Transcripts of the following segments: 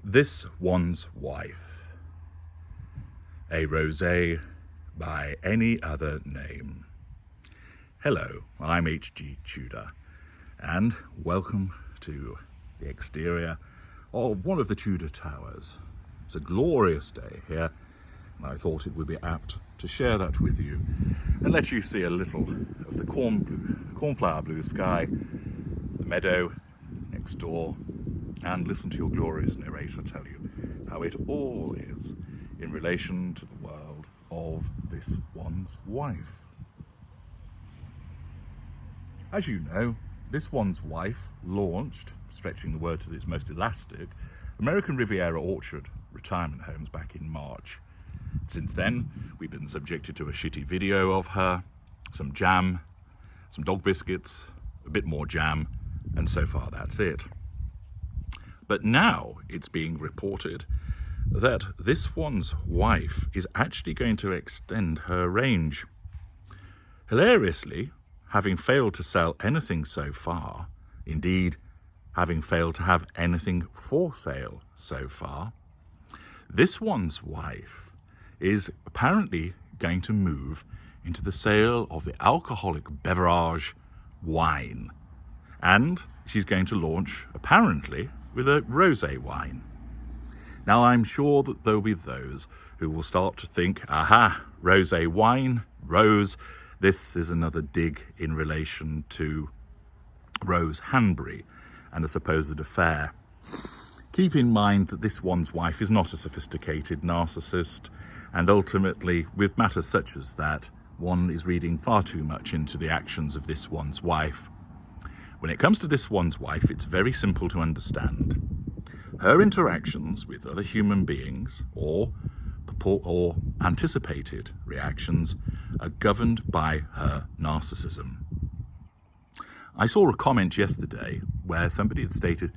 This One's Wife, a rosé by any other name. Hello, I'm hgtudor, and welcome to the exterior of one of the Tudor towers. It's a glorious day here, and I thought it would be apt to share that with you and let you see a little of the cornflower blue sky, the meadow next door, and listen to your glorious narrator tell you how it all is in relation to the world of This One's Wife. As you know, This One's Wife launched, stretching the word to its most elastic, American Riviera Orchard retirement homes back in March. Since then, we've been subjected to a shitty video of her, some jam, some dog biscuits, a bit more jam, and so far that's it. But now it's being reported that This One's Wife is actually going to extend her range. Hilariously, having failed to sell anything so far, indeed, having failed to have anything for sale so far, This One's Wife is apparently going to move into the sale of the alcoholic beverage wine. And she's going to launch, apparently, with a rosé wine. Now, I'm sure that there'll be those who will start to think, aha, rosé wine, rose, this is another dig in relation to Rose Hanbury and the supposed affair. Keep in mind that This One's Wife is not a sophisticated narcissist, and ultimately, with matters such as that, one is reading far too much into the actions of This One's Wife. When it comes to This One's Wife, it's very simple to understand. Her interactions with other human beings or anticipated reactions are governed by her narcissism. I saw a comment yesterday where somebody had stated,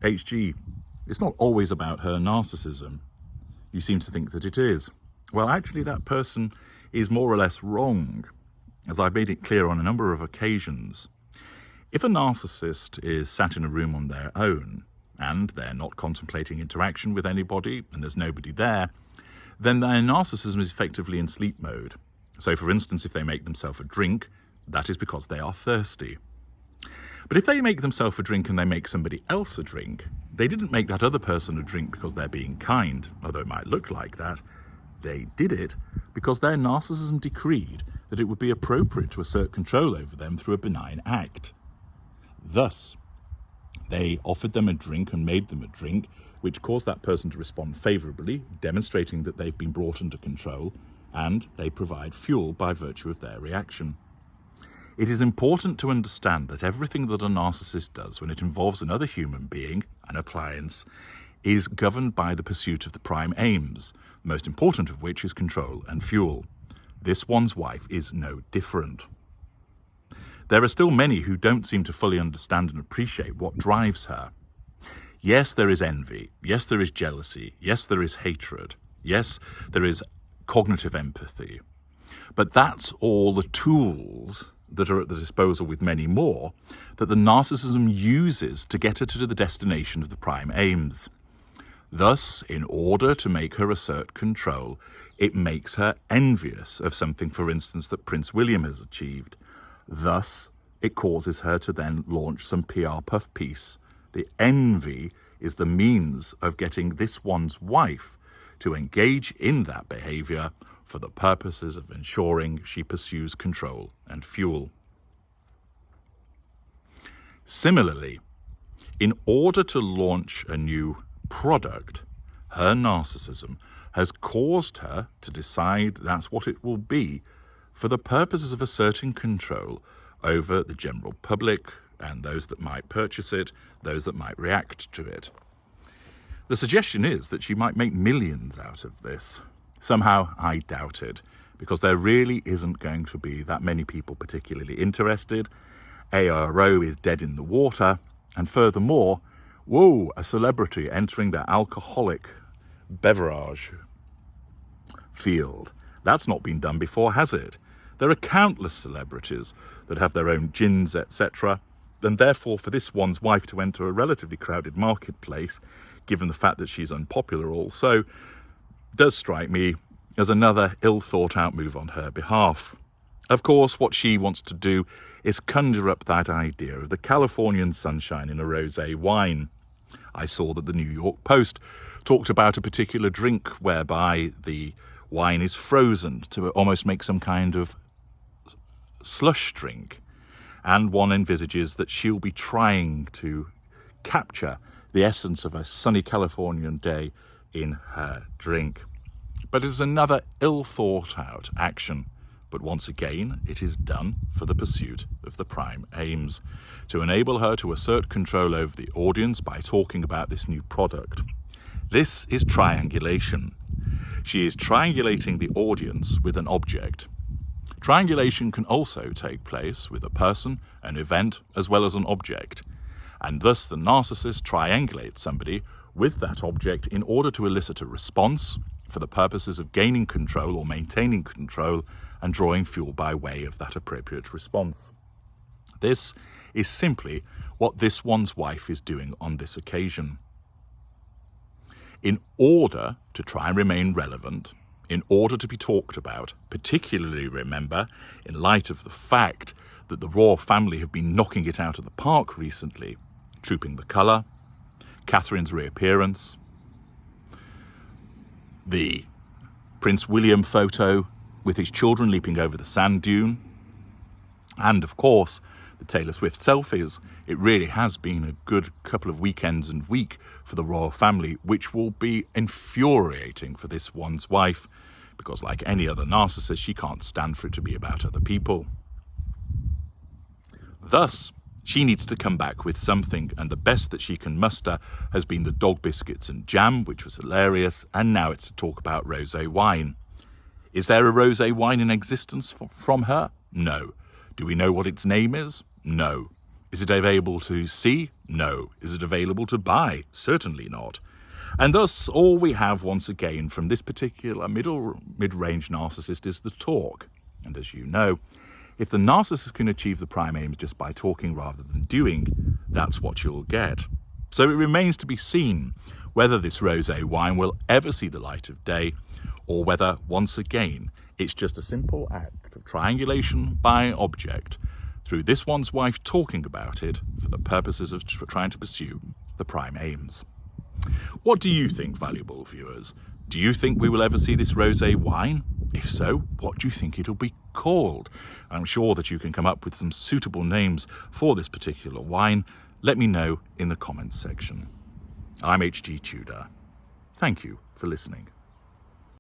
HG, it's not always about her narcissism. You seem to think that it is. Well, actually, that person is more or less wrong, as I've made it clear on a number of occasions. If a narcissist is sat in a room on their own and they're not contemplating interaction with anybody and there's nobody there, then their narcissism is effectively in sleep mode. So, for instance, if they make themselves a drink, that is because they are thirsty. But if they make themselves a drink and they make somebody else a drink, they didn't make that other person a drink because they're being kind, although it might look like that. They did it because their narcissism decreed that it would be appropriate to assert control over them through a benign act. Thus, they offered them a drink and made them a drink, which caused that person to respond favourably, demonstrating that they've been brought under control, and they provide fuel by virtue of their reaction. It is important to understand that everything that a narcissist does when it involves another human being, an appliance, is governed by the pursuit of the prime aims, the most important of which is control and fuel. This One's Wife is no different. There are still many who don't seem to fully understand and appreciate what drives her. Yes, there is envy. Yes, there is jealousy. Yes, there is hatred. Yes, there is cognitive empathy. But that's all the tools that are at the disposal, with many more, that the narcissism uses to get her to the destination of the prime aims. Thus, in order to make her assert control, it makes her envious of something, for instance, that Prince William has achieved. Thus, it causes her to then launch some PR puff piece. The envy is the means of getting This One's Wife to engage in that behaviour for the purposes of ensuring she pursues control and fuel. Similarly, in order to launch a new product, her narcissism has caused her to decide that's what it will be for the purposes of asserting control over the general public and those that might purchase it, those that might react to it. The suggestion is that she might make millions out of this. Somehow, I doubt it, because there really isn't going to be that many people particularly interested. ARO is dead in the water, and furthermore, whoa, a celebrity entering the alcoholic beverage field. That's not been done before, has it? There are countless celebrities that have their own gins, etc., and therefore for this one's wife to enter a relatively crowded marketplace, given the fact that she's unpopular also, does strike me as another ill thought out move on her behalf. Of course, what she wants to do is conjure up that idea of the Californian sunshine in a rosé wine. I saw that the New York Post talked about a particular drink whereby the wine is frozen to almost make some kind of slush drink. And one envisages that she'll be trying to capture the essence of a sunny Californian day in her drink. But it is another ill thought out action. But once again, it is done for the pursuit of the prime aims, to enable her to assert control over the audience by talking about this new product. This is triangulation. She is triangulating the audience with an object. Triangulation can also take place with a person, an event, as well as an object. And thus the narcissist triangulates somebody with that object in order to elicit a response for the purposes of gaining control or maintaining control and drawing fuel by way of that appropriate response. This is simply what this one's wife is doing on this occasion. In order to try and remain relevant, in order to be talked about, particularly, remember, in light of the fact that the royal family have been knocking it out of the park recently, Trooping the Colour, Catherine's reappearance, the Prince William photo with his children leaping over the sand dune, and of course the Taylor Swift selfies. It really has been a good couple of weekends and week for the royal family, which will be infuriating for this one's wife, because like any other narcissist, she can't stand for it to be about other people. Thus, she needs to come back with something, and the best that she can muster has been the dog biscuits and jam, which was hilarious, and now it's to talk about rosé wine. Is there a rosé wine in existence from her? No. Do we know what its name is? No. Is it available to see? No. Is it available to buy? Certainly not. And thus, all we have once again from this particular mid-range narcissist is the talk. And as you know, if the narcissist can achieve the prime aims just by talking rather than doing, that's what you'll get. So it remains to be seen whether this rosé wine will ever see the light of day, or whether, once again, it's just a simple act of triangulation by object, through this one's wife talking about it for the purposes of trying to pursue the prime aims. What do you think, valuable viewers? Do you think we will ever see this rosé wine? If so, what do you think it'll be called? I'm sure that you can come up with some suitable names for this particular wine. Let me know in the comments section. I'm HG Tudor. Thank you for listening.